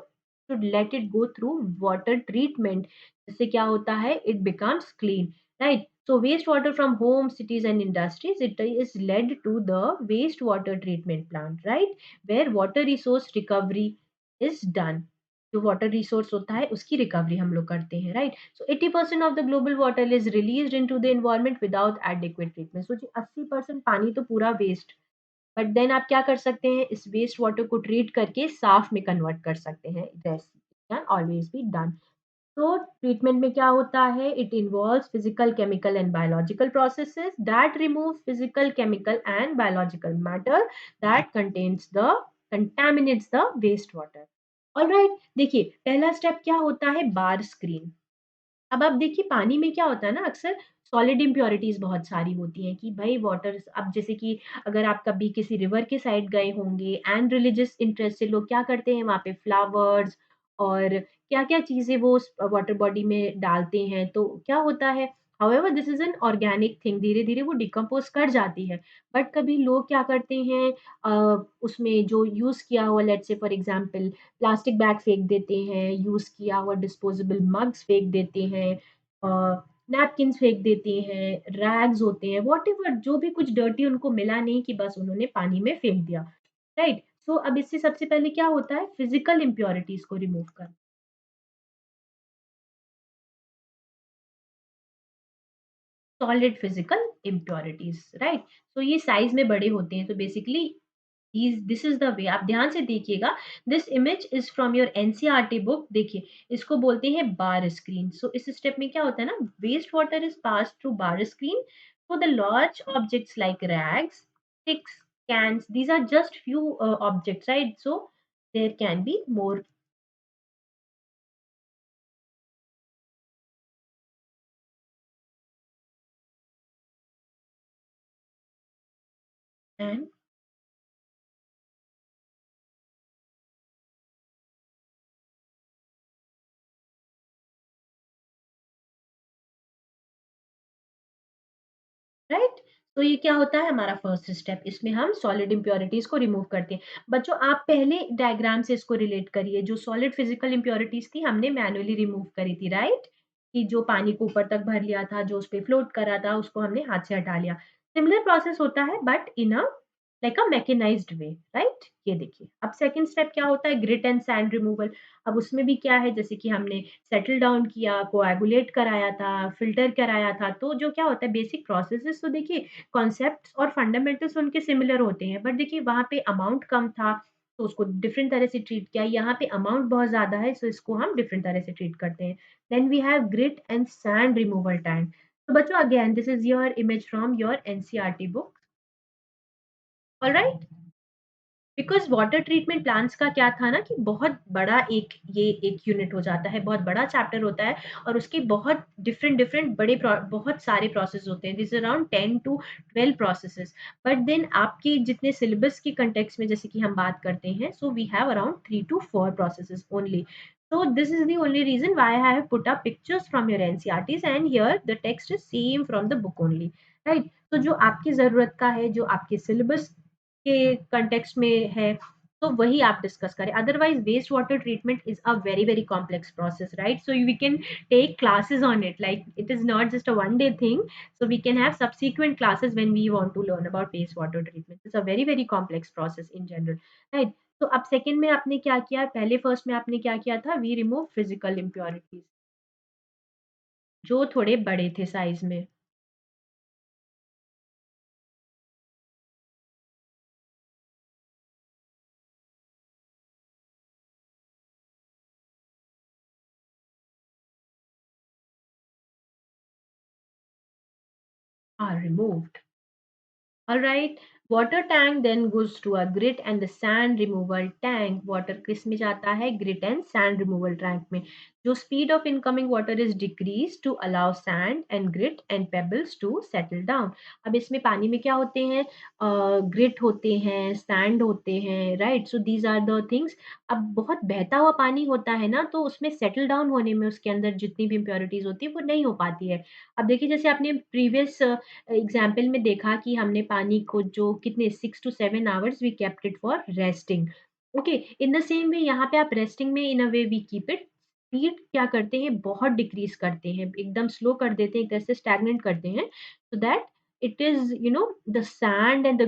A: should let it go through water treatment. जिससे क्या होता है, it becomes clean, right? So wastewater from homes, cities and industries, it is led to the wastewater treatment plant, right? Where water resource recovery is done. जो water resource होता है उसकी recovery हम लोग करते हैं, right? So 80% of the global water is released into the environment without adequate treatment. सोचिए 80% पानी तो पूरा वेस्ट, बट देन आप क्या कर सकते हैं, इस वेस्ट वाटर को ट्रीट करके साफ में कन्वर्ट कर सकते हैं। Can always be done. तो ट्रीटमेंट में क्या होता है, it involves physical, chemical and biological processes that remove physical, chemical and biological matter that contains the contaminates the waste water. Alright, देखिए पहला स्टेप क्या होता है, बार स्क्रीन। अब आप देखिए पानी में क्या होता है ना, अक्सर सॉलिड इम्प्योरिटीज बहुत सारी होती हैं कि भाई वाटर। अब जैसे कि अगर आप कभी किसी रिवर के साइड गए होंगे एंड रिलीजियस इंटरेस्ट से लोग क्या करते हैं वहाँ पे फ्लावर्स और क्या क्या चीजें वो उस वाटर बॉडी में डालते हैं, तो क्या होता है, however this is an organic thing, धीरे धीरे वो डिकम्पोज कर जाती है। बट कभी लोग क्या करते हैं, उसमें जो यूज किया हुआ, let's say for example plastic bag फेंक देते हैं, यूज़ किया हुआ डिस्पोजेबल मग्स फेंक देते हैं, नैपकिन्स फेंक देते हैं, रैग्स होते हैं, व्हाटएवर जो भी कुछ डर्टी उनको मिला नहीं कि बस उन्होंने पानी में फेंक दिया, राइट? सो अब इससे सबसे पहले क्या होता है, फिजिकल इम्प्योरिटीज को रिमूव कर, सॉलिड फिजिकल इम्प्योरिटीज, राइट? सो ये साइज में बड़े होते हैं, तो basically this is the way. आप ध्यान से देखिएगा, this image is from your NCERT book. देखिए इसको बोलते हैं बार स्क्रीन। सो इस स्टेप में क्या होता है ना, waste water is pass through bar screen. So the large objects like rags, sticks, cans, these are just few objects, right? So there can be more. And right, तो ये क्या होता है हमारा फर्स्ट स्टेप, इसमें हम सॉलिड इम्प्योरिटीज को remove करते हैं। बच्चों आप पहले डायग्राम से इसको रिलेट करिए, जो सॉलिड फिजिकल इम्प्योरिटीज थी हमने मैनुअली रिमूव करी थी, राइट? कि जो पानी को ऊपर तक भर लिया था, जो उस पे फ्लोट कर रहा था, उसको हमने हाथ से हटा लिया। सिमिलर प्रोसेस होता है but in a like a mechanized way, right? ये देखिए अब सेकंड स्टेप क्या होता है, ग्रिट एंड सैंड रिमूवल। अब उसमें भी क्या है, जैसे कि हमने सेटल डाउन किया, कोएगुलेट कराया था, फिल्टर कराया था, तो जो क्या होता है बेसिक प्रोसेसेस, तो देखिए कॉन्सेप्ट्स और फंडामेंटल्स उनके सिमिलर होते हैं, बट देखिए वहाँ पे अमाउंट कम था तो उसको डिफरेंट तरह से ट्रीट किया, यहाँ पे अमाउंट बहुत ज्यादा है तो इसको हम डिफरेंट तरह से ट्रीट करते हैं। Then we have grit and sand removal tank. तो बच्चों again this is your image from your NCERT book. Alright, because water treatment plants का क्या था ना कि बहुत बड़ा एक ये एक यूनिट हो जाता है, बहुत बड़ा चैप्टर होता है और उसके बहुत डिफरेंट डिफरेंट बहुत सारे प्रोसेस होते हैं। This is around 10 to 12 processes. But then आपके जितने सिलेबस के कॉन्टेक्स्ट में जैसे कि हम बात करते हैं, so we have around 3 to 4 processes only. So this is the only reason why I have put up pictures from your NCRTs and here the text is same from the book only, right? तो जो आपकी ज़रूरत का है, जो आपके syllabus के context में है, तो वही आप डिस्कस करें। Otherwise waste water treatment is a very very complex process, right? So we can take classes on it, like it is not just a one day thing. So we can have subsequent classes when we want to learn about wastewater treatment. It's a very very complex process in general, right? तो अब second में आपने क्या किया, पहले first में आपने क्या किया था, वी रिमूव फिजिकल इम्प्योरिटीज जो थोड़े बड़े थे साइज में। Are removed. All right. Water tank then goes to a grit and the sand removal tank. Water किस में जाता है, grit and sand removal tank में। जो speed of incoming water is decreased to allow sand and grit and pebbles to settle down. अब इसमें पानी में क्या होते हैं, grit होते हैं, sand होते हैं, right? So these are the things. अब बहुत बहता हुआ पानी होता है ना, तो उसमें settle down होने में उसके अंदर जितनी भी impurities होती है वो नहीं हो पाती है। अब देखिए जैसे आपने प्रीवियस एग्जाम्पल में देखा कि हमने पानी को जो कितने 6 to 7 hours we kept it for resting. Okay, in the same way यहाँ पे आप रेस्टिंग में in a way we keep it, speed क्या करते हैं, बहुत डिक्रीज करते हैं, एकदम स्लो कर देते हैं, एक तरह से स्टैग्नेंट करते हैं, so that it is, you know, the sand and the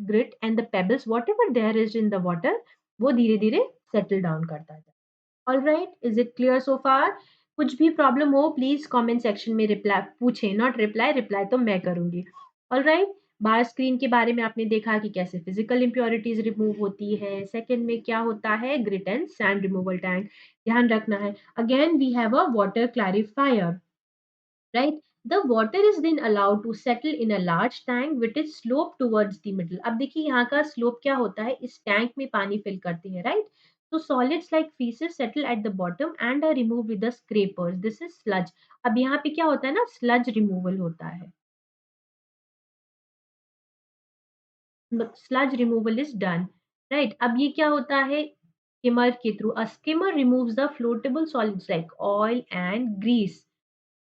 A: grit and the pebbles whatever there is in the water वो धीरे धीरे सेटल डाउन करता है। All right, is it clear so far? कुछ भी प्रॉब्लम हो प्लीज कमेंट सेक्शन में reply पूछें, नॉट रिप्लाई, रिप्लाई तो मैं करूंगी। ऑल राइट, बार स्क्रीन के बारे में आपने देखा कि कैसे फिजिकल इंप्योरिटीज रिमूव होती है। सेकंड में क्या होता है, grit and sand removal tank. ध्यान रखना है, again we have a water clarifier, right? The water is then allowed to settle in a large tank which is slope towards the middle. अब देखिए यहाँ का स्लोप क्या होता है, इस टैंक में पानी फिल करते हैं, right? So solids like feces settle at the bottom and are removed with the scrapers. This is sludge. अब यहाँ पे क्या होता है ना, sludge removal होता है, sludge removal is done, right? अब ये क्या होता है, skimmer के through, a skimmer removes the floatable solids like oil and grease.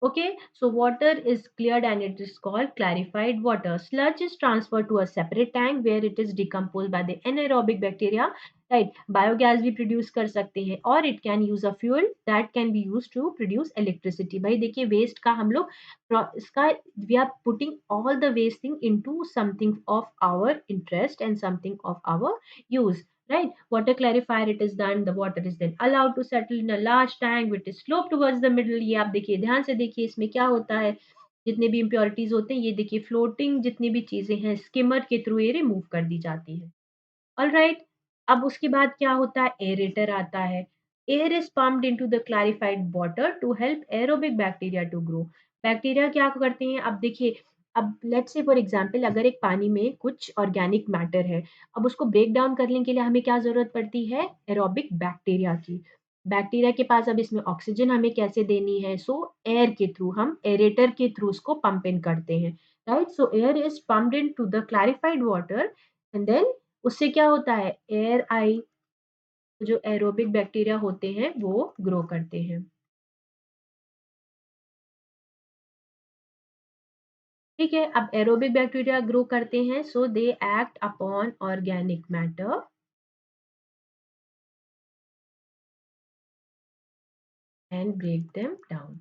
A: Okay, so water is cleared and it is called clarified water. Sludge is transferred to a separate tank where it is decomposed by the anaerobic bacteria. Right, biogas भी produce कर सकते हैं, और it can use a fuel that can be used to produce electricity. भाई देखिए waste का हम लोग इसका we are putting all the waste thing into something of our interest and something of our use. Right, water clarifier it is done, the water is then allowed to settle in a large tank which is sloped towards the middle. ये आप देखिए, ध्यान से देखिए इसमें क्या होता है, जितने भी impurities होते हैं ये देखिए फ्लोटिंग जितनी भी चीजें हैं स्किमर के थ्रू ये रिमूव कर दी जाती है। ऑल राइट, अब उसके बाद क्या होता है, एरेटर आता है। Air is pumped into the clarified water to help aerobic bacteria to grow. Bacteria क्या करते हैं, अब देखिए, अब लेट्स से फॉर एग्जांपल अगर एक पानी में कुछ ऑर्गेनिक मैटर है, अब उसको ब्रेक डाउन करने के लिए हमें क्या जरूरत पड़ती है, एरोबिक बैक्टीरिया की। बैक्टीरिया के पास अब इसमें ऑक्सीजन हमें कैसे देनी है, सो एयर के थ्रू, हम एरेटर के थ्रू उसको पंप इन करते हैं, right? So air is pumped into the clarified water and then उससे क्या होता है, एयर आई, जो एरोबिक बैक्टीरिया होते हैं वो ग्रो करते हैं। ठीक है, अब एरोबिक बैक्टीरिया ग्रो करते हैं, so they act upon organic matter and break them down,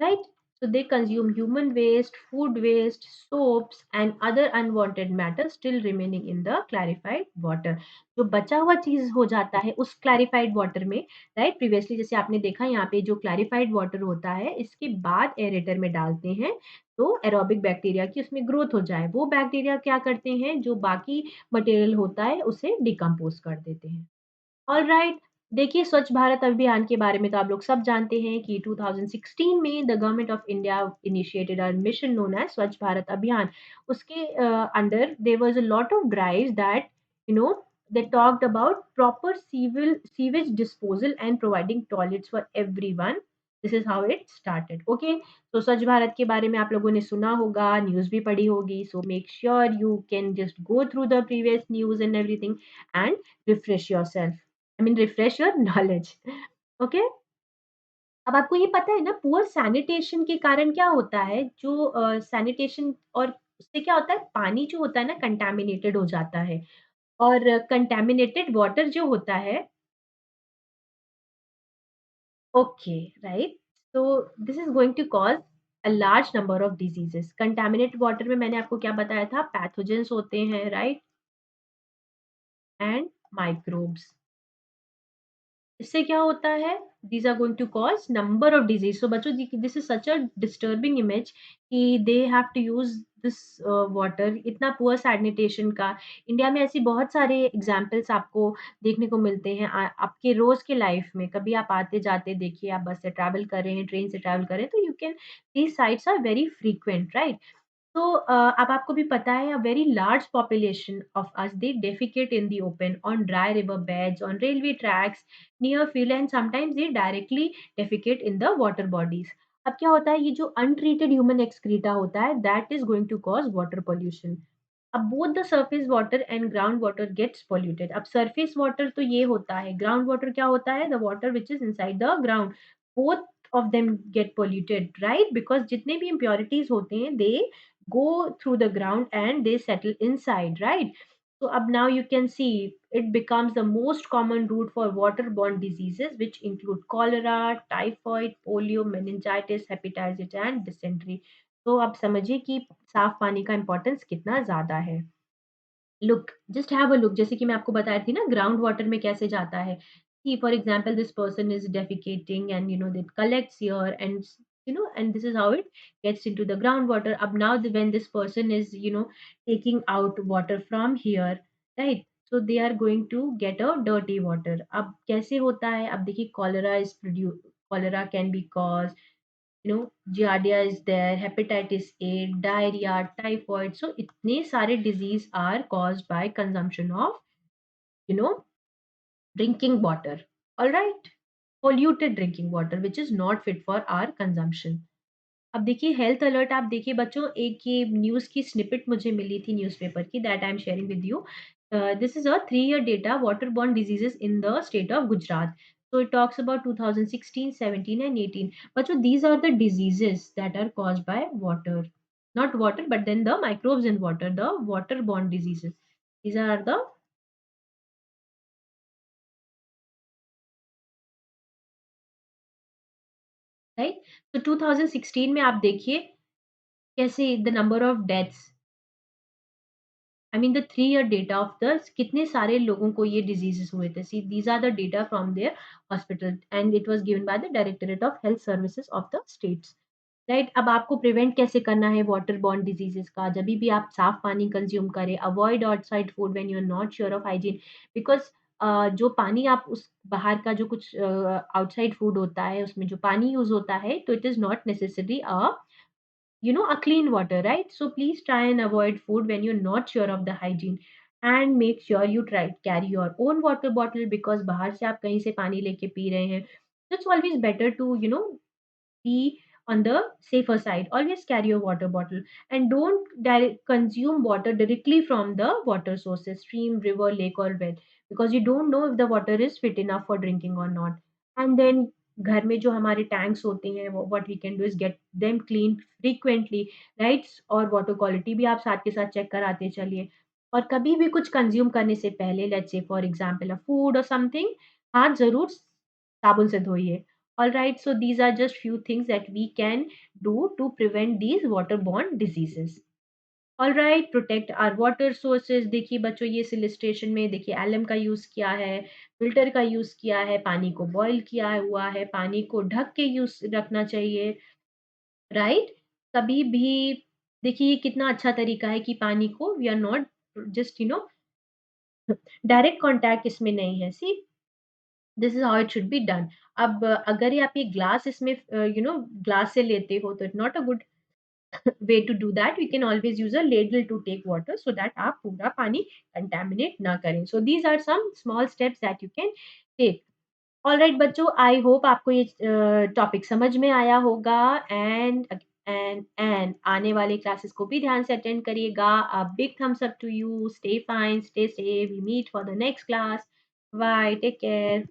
A: right? So they consume human waste, food waste, soaps, and other unwanted matter still remaining in the clarified water. जो बचा हुआ चीज हो जाता है उस clarified water में, right? Previously जैसे आपने देखा यहाँ पे जो clarified water होता है इसके बाद एरेटर में डालते हैं, तो एरोबिक बैक्टीरिया की उसमें ग्रोथ हो जाए, वो बैक्टीरिया क्या करते हैं, जो बाकी मटेरियल होता है उसे डिकम्पोज कर देते हैं। ऑल राइट, देखिए स्वच्छ भारत अभियान के बारे में तो आप लोग सब जानते हैं कि 2016 में the government of India initiated a mission known as Swachh Bharat Abhiyan. उसके under there was a lot of drives that you know they talked about proper sewage disposal and providing toilets for everyone. This is how it started. Okay, so स्वच्छ भारत के बारे में आप लोगों ने सुना होगा, न्यूज़ भी पढ़ी होगी, so make sure you can just go through the previous news and everything and refresh yourself, I mean refresh your knowledge. Okay, अब आपको ये पता है ना, पुअर सैनिटेशन के कारण क्या होता है, जो सैनिटेशन और उससे क्या होता है, पानी जो होता है ना कंटामिनेटेड हो जाता है, और कंटामिनेटेड वाटर जो होता है, okay, right? So this is going to cause a large number of diseases. Contaminated water में मैंने आपको क्या बताया था, पैथोजेन्स होते हैं, राइट? And microbes. इससे क्या होता है, these are going to cause number of disease। So बच्चों, this is such a disturbing image कि they have to use this water, इतना पुअर सैनिटेशन का। इंडिया में ऐसी बहुत सारे एग्जाम्पल्स आपको देखने को मिलते हैं आपके रोज के लाइफ में। कभी आप आते जाते देखिए, आप बस से ट्रैवल कर रहे हैं, ट्रेन से ट्रैवल कर रहे हैं, तो you can, these sites are very frequent, right? तो अब आपको भी पता है, a very large population of us, they defecate in the open, on dry river beds, on railway tracks, near field, and sometimes they directly defecate in the water bodies। अब क्या होता है, ये जो untreated human excreta होता है, that is going to cause water pollution। अब both the surface water and ground water gets polluted। अब surface water तो ये होता है, ground water क्या होता है, the water which is inside the ground, both of them get polluted, right? Because जितने भी impurities होते हैं, they go through the ground and they settle inside, right? So up now you can see it becomes the most common route for waterborne diseases, which include cholera, typhoid, polio, meningitis, hepatitis and dysentery। तो आप समझिए कि साफ पानी का importance कितना ज्यादा है। Look, just have a look, जैसे कि मैं आपको बता रही थी ना ग्राउंड वाटर में कैसे जाता है, कि for example this person is defecating and that collects here, and and this is how it gets into the groundwater। अब now when this person is taking out water from here, right? So they are going to get a dirty water। अब कैसे होता है, अब देखिए cholera is produced, cholera can be caused, giardia is there, hepatitis A, diarrhea, typhoid। So itne sare disease are caused by consumption of, you know, drinking water। All right, polluted drinking water which is not fit for our consumption। अब देखिए health alert, आप देखिए बच्चों, एक ये news की snippet मुझे मिली थी न्यूज़पेपर की, that I am sharing with you. This is a 3 year data water borne diseases in the state of Gujarat. So it talks about 2016, 17 and 18। बच्चों, these are the diseases that are caused by water, not water but then the microbes in water, the waterborne diseases। These are the, right? So 2016 में आप देखिए कैसे the number of deaths, I mean the 3 year data of the कितने सारे लोगों को ये diseases हुए थे। See these are the data from their hospital and it was given by the directorate of health services of the states, right? अब आपको prevent कैसे करना है वाटर बॉर्न डिजीजेस का, जब भी आप साफ पानी कंज्यूम करें, avoid outside food when you are not sure of hygiene. Because जो पानी आप उस बाहर का जो कुछ आउटसाइड फूड होता है, उसमें जो पानी यूज होता है, तो it is not necessary a a clean water, right? So please try and avoid food when you're not sure of the hygiene, and make sure you try carry your own water bottle, because बाहर से आप कहीं से पानी लेके P रहे हैं, it's always better to be on the safer side। Always carry your water bottle, and don't consume water directly from the water sources, stream, river, lake or well, because you don't know if the water is fit enough for drinking or not। And then घर में जो हमारे tanks होते हैं, what we can do is get them clean frequently, rights? और water quality भी आप साथ के साथ चेक कराते चलिए। और कभी भी कुछ कंज्यूम करने से पहले, let's say for example a food और समथिंग, हाथ जरूर साबुन से धोइए। All right, so these are just few things that we can do to prevent these waterborne diseases। All right, protect our water sources। देखिए बच्चों, ये इस illustration में देखिए एलएम का यूज किया है, फिल्टर का यूज किया है, पानी को बॉईल किया हुआ है, पानी को ढक के यूज रखना चाहिए, राइट? कभी भी देखिए ये कितना अच्छा तरीका है कि पानी को we are not just direct contact इसमें नहीं है। See, this is how it should be done. अब अगर ये आप ये ग्लास इसमें ग्लास से लेते हो, तो it not a good way to do that। We can always use a ladle to take water, so that आप पूरा पानी contaminate ना करें। So these are some small steps that you can take। All right बच्चों, I hope आपको ये topic समझ में आया होगा। एंड आने वाले क्लासेस को भी ध्यान से अटेंड करिएगा। A big thumbs up to you, stay fine, stay safe, we meet for the next class. Bye, take care.